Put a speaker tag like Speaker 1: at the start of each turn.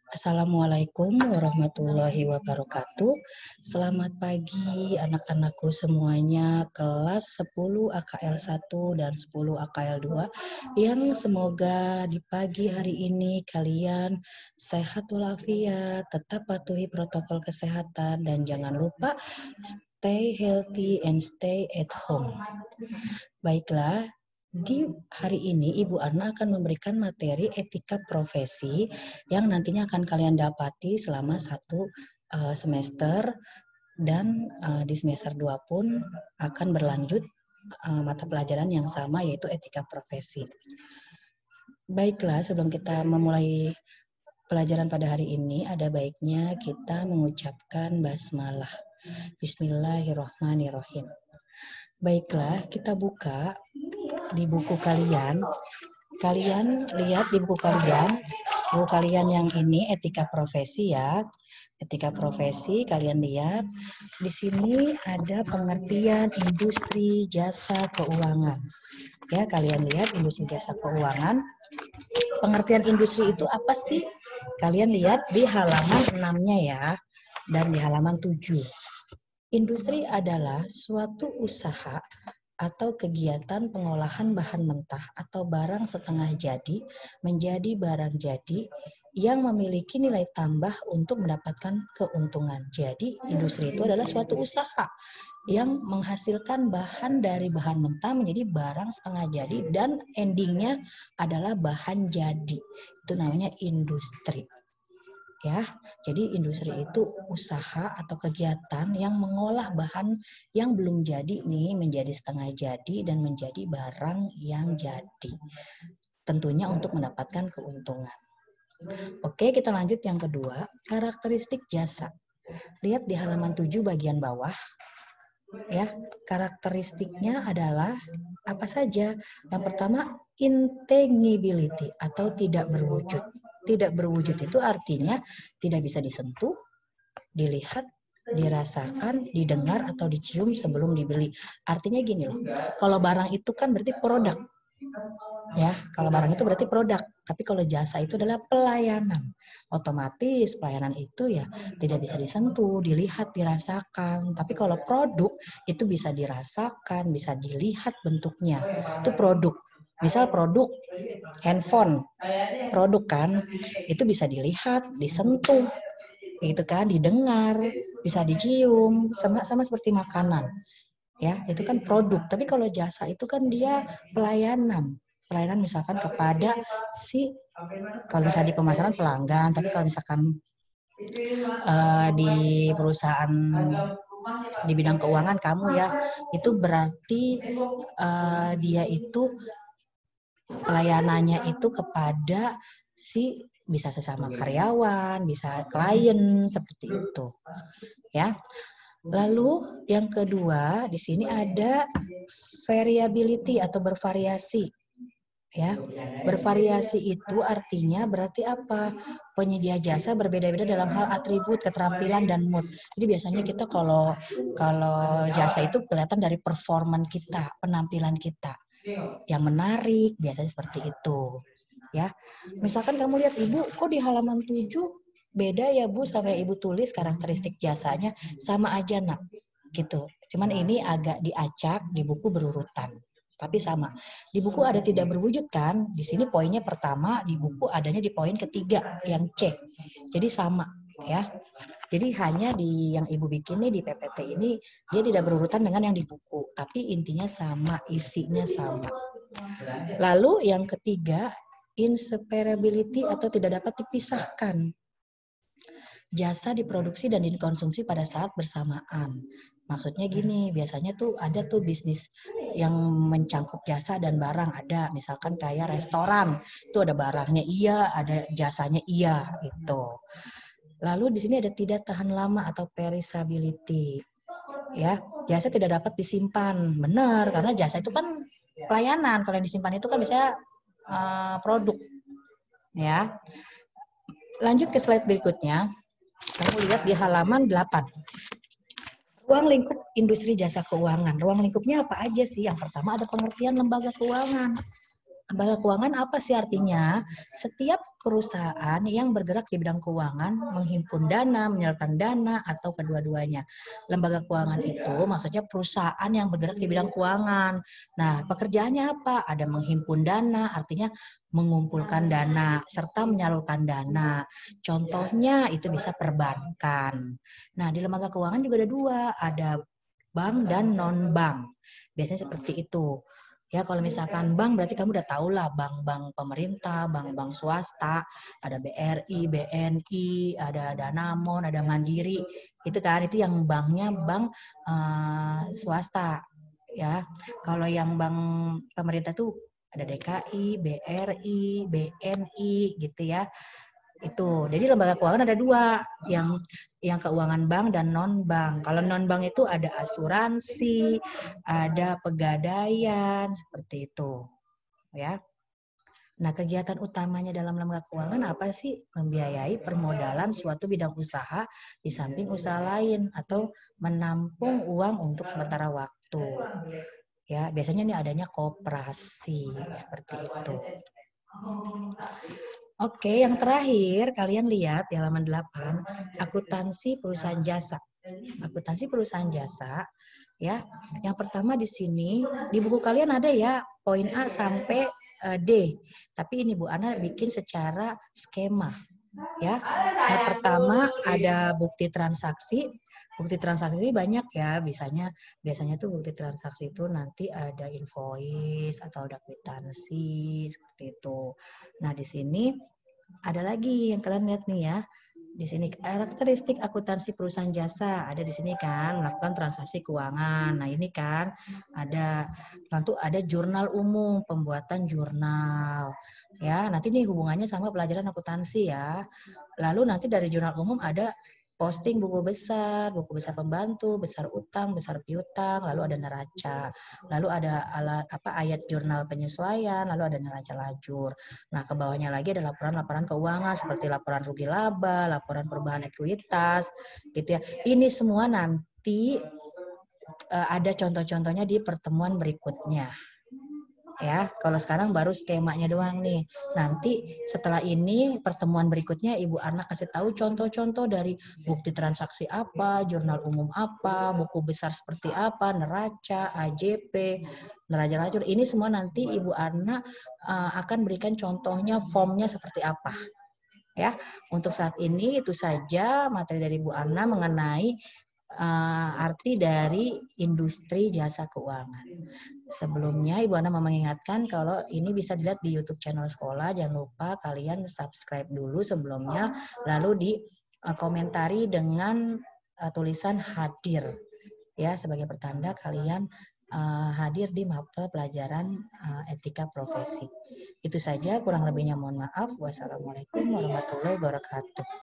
Speaker 1: Assalamualaikum warahmatullahi wabarakatuh. Selamat pagi anak-anakku semuanya kelas 10 AKL 1 dan 10 AKL 2 yang semoga di pagi hari ini kalian sehat walafiat, tetap patuhi protokol kesehatan dan jangan lupa stay healthy and stay at home. Baiklah, di hari ini Ibu Ana akan memberikan materi etika profesi yang nantinya akan kalian dapati selama satu semester dan di semester 2 pun akan berlanjut mata pelajaran yang sama yaitu etika profesi. Baiklah, sebelum kita memulai pelajaran pada hari ini ada baiknya kita mengucapkan basmalah. Bismillahirrahmanirrahim. Baiklah, kita buka di buku kalian. Kalian lihat di buku kalian yang ini etika profesi ya. Etika profesi kalian lihat di sini ada pengertian industri jasa keuangan. Ya, kalian lihat industri jasa keuangan. Pengertian industri itu apa sih? Kalian lihat di halaman 6-nya ya dan di halaman 7. Industri adalah suatu usaha atau kegiatan pengolahan bahan mentah atau barang setengah jadi menjadi barang jadi yang memiliki nilai tambah untuk mendapatkan keuntungan. Jadi industri itu adalah suatu usaha yang menghasilkan bahan dari bahan mentah menjadi barang setengah jadi dan endingnya adalah bahan jadi. Itu namanya industri. Ya, jadi industri itu usaha atau kegiatan yang mengolah bahan yang belum jadi nih menjadi setengah jadi dan menjadi barang yang jadi. Tentunya untuk mendapatkan keuntungan. Oke, kita lanjut yang kedua, karakteristik jasa. Lihat di halaman 7 bagian bawah. Ya, karakteristiknya adalah apa saja? Yang pertama, intangibility atau tidak berwujud. Tidak berwujud itu artinya tidak bisa disentuh, dilihat, dirasakan, didengar, atau dicium sebelum dibeli. Artinya gini loh, kalau barang itu kan berarti produk. Ya, kalau barang itu berarti produk. Tapi kalau jasa itu adalah pelayanan. Otomatis pelayanan itu ya tidak bisa disentuh, dilihat, dirasakan. Tapi kalau produk itu bisa dirasakan, bisa dilihat bentuknya. Itu produk. Misal produk handphone, produk kan, itu bisa dilihat, disentuh, gitu kan, didengar, bisa dicium, sama seperti makanan. Ya, itu kan produk. Tapi kalau jasa itu kan dia pelayanan. Pelayanan misalkan kepada kalau misalnya di pemasaran pelanggan, tapi kalau misalkan di perusahaan di bidang keuangan kamu ya, itu berarti dia itu pelayanannya itu kepada bisa sesama karyawan, bisa klien seperti itu. Ya. Lalu yang kedua di sini ada variability atau bervariasi. Ya, bervariasi itu artinya berarti apa? Penyedia jasa berbeda-beda dalam hal atribut, keterampilan dan mood. Jadi biasanya kita kalau jasa itu kelihatan dari performan kita, penampilan kita yang menarik, biasanya seperti itu. Ya, misalkan kamu lihat Ibu, kok di halaman 7 beda ya Bu sama yang Ibu tulis karakteristik jasanya sama aja nak, gitu. Cuman ini agak diacak di buku berurutan. Tapi sama. Di buku ada tidak berwujud kan? Di sini poinnya pertama, di buku adanya di poin ketiga yang C. Jadi sama ya. Jadi hanya di yang Ibu bikin nih di PPT ini dia tidak berurutan dengan yang di buku, tapi intinya sama, isinya sama. Lalu yang ketiga, inseparability atau tidak dapat dipisahkan. Jasa diproduksi dan dikonsumsi pada saat bersamaan. Maksudnya gini, biasanya tuh ada tuh bisnis yang mencangkup jasa dan barang ada. Misalkan kayak restoran, itu ada barangnya iya, ada jasanya iya gitu. Lalu di sini ada tidak tahan lama atau perishability. Ya, jasa tidak dapat disimpan. Benar, karena jasa itu kan pelayanan. Kalau yang disimpan itu kan biasanya produk. Ya. Lanjut ke slide berikutnya. Kamu lihat di halaman 8. Ruang lingkup industri jasa keuangan. Ruang lingkupnya apa aja sih? Yang pertama ada pengertian lembaga keuangan. Lembaga keuangan apa sih artinya? Setiap perusahaan yang bergerak di bidang keuangan, menghimpun dana, menyalurkan dana, atau kedua-duanya. Lembaga keuangan itu maksudnya perusahaan yang bergerak di bidang keuangan. Nah, pekerjaannya apa? Ada menghimpun dana, artinya mengumpulkan dana, serta menyalurkan dana. Contohnya itu bisa perbankan. Nah, di lembaga keuangan juga ada dua, ada bank dan non-bank. Biasanya seperti itu. Ya, kalau misalkan bank berarti kamu udah tahu lah bank-bank pemerintah, bank-bank swasta, ada BRI, BNI, ada Danamon, ada Mandiri. Itu kan itu yang banknya bank swasta ya. Kalau yang bank pemerintah tuh ada DKI, BRI, BNI gitu ya. Itu. Jadi lembaga keuangan ada dua, yang keuangan bank dan non bank. Kalau non bank itu ada asuransi, ada pegadaian seperti itu, ya. Nah, kegiatan utamanya dalam lembaga keuangan apa sih? Membiayai permodalan suatu bidang usaha di samping usaha lain atau menampung uang untuk sementara waktu. Ya, biasanya ini adanya koperasi seperti itu. Oke, yang terakhir kalian lihat di halaman 8, akuntansi perusahaan jasa. Akuntansi perusahaan jasa, ya. Yang pertama di sini di buku kalian ada ya poin A sampai D. Tapi ini Bu Ana bikin secara skema, ya. Yang pertama ada bukti transaksi. Bukti transaksi ini banyak ya, biasanya tuh bukti transaksi itu nanti ada invoice atau ada kwitansi seperti itu. Nah, di sini ada lagi yang kalian lihat nih ya. Di sini karakteristik akuntansi perusahaan jasa ada di sini kan, melakukan transaksi keuangan. Nah, ini kan ada tentu ada jurnal umum, pembuatan jurnal. Ya, nanti ini hubungannya sama pelajaran akuntansi ya. Lalu nanti dari jurnal umum ada posting buku besar pembantu, besar utang, besar piutang, lalu ada neraca, lalu ada ayat jurnal penyesuaian, lalu ada neraca lajur. Nah, ke bawahnya lagi ada laporan-laporan keuangan seperti laporan rugi laba, laporan perubahan ekuitas, gitu ya. Ini semua nanti ada contoh-contohnya di pertemuan berikutnya. Ya, kalau sekarang baru skemanya doang nih. Nanti setelah ini pertemuan berikutnya Ibu Ana kasih tahu contoh-contoh dari bukti transaksi apa, jurnal umum apa, buku besar seperti apa, neraca, AJP, neraca lajur. Ini semua nanti Ibu Ana akan berikan contohnya, formnya seperti apa. Ya, untuk saat ini itu saja materi dari Bu Ana mengenai arti dari industri jasa keuangan. Sebelumnya Ibu Ana mau mengingatkan kalau ini bisa dilihat di YouTube channel sekolah. Jangan lupa kalian subscribe dulu sebelumnya, lalu di komentari dengan tulisan hadir ya, sebagai pertanda kalian hadir di mapel pelajaran etika profesi. Itu saja, kurang lebihnya mohon maaf. Wassalamualaikum warahmatullahi wabarakatuh.